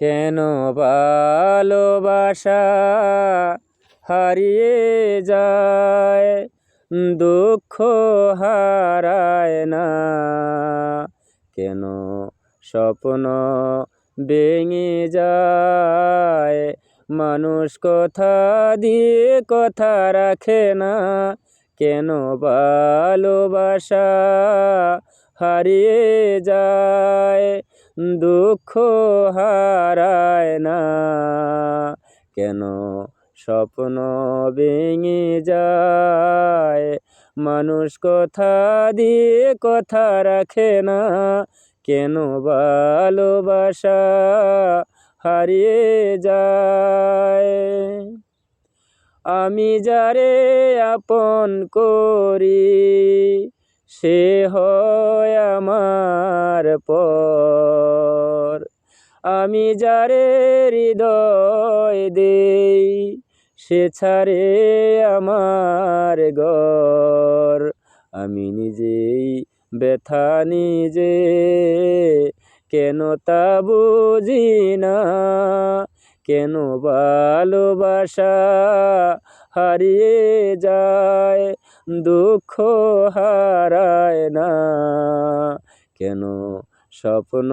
কেন ভালোবাসা হারিয়ে যায়, দুঃখ হারায় না? কেন স্বপ্ন ভেঙে যায়, মানুষ কথা দিয়ে কথা রাখে না? কেন ভালোবাসা হারিয়ে যায়, দুঃখ হারায় না? কেন স্বপ্ন ভেঙে যায়, মানুষ কথা দিয়ে কথা রাখে না? কেন ভালোবাসা হারিয়ে যায়? আমি যারে আপন করি, সে হয় আমার পর। আমি যারে হৃদয় দেই, সে ছাড়ে আমার ঘর। আমি নিজেই ব্যথা নিজে, কেন তা বুঝি না? কেন ভালোবাসা হারিয়ে যায়, দুঃখ হারায় না? কেন স্বপ্ন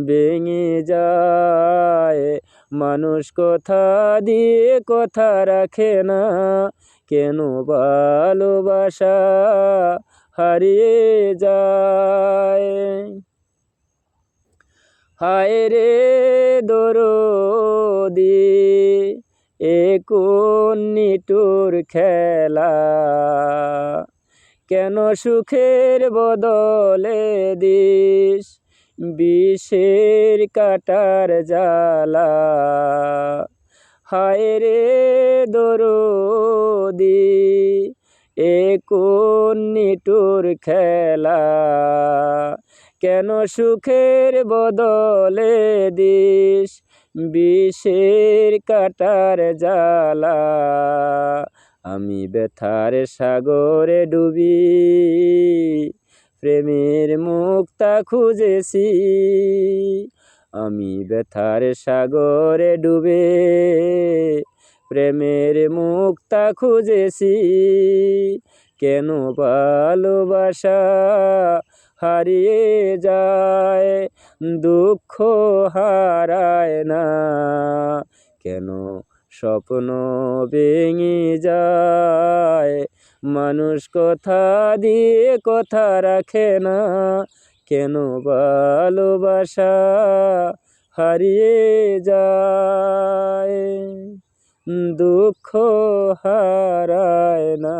ভেঙে যায়, মানুষ কথা দিয়ে কথা রাখে না? কেন ভালোবাসা হারিয়ে যায়? হায় রে দরদি, এ কোন নিঠুর খেলা? কেন সুখের বদলে দিস বিষের কাটার জ্বালা? হায় রে দরদি, এ কোন নিঠুর খেলা? কেন সুখের বদলে দিস বিষের কাটার জ্বালা? আমি ব্যথার সাগরে ডুবি, প্রেমের মুক্তা খুঁজেছি। আমি ব্যথার সাগরে ডুবে, প্রেমের মুক্তা খুঁজেছি। কেন ভালোবাসা হারিয়ে যায়, দুঃখ হারায় না? কেন স্বপ্ন ভেঙে যায়, মানুষ কথা দিয়ে কথা রাখে না? কেন ভালোবাসা হারিয়ে যায়, দুঃখ হারায় না?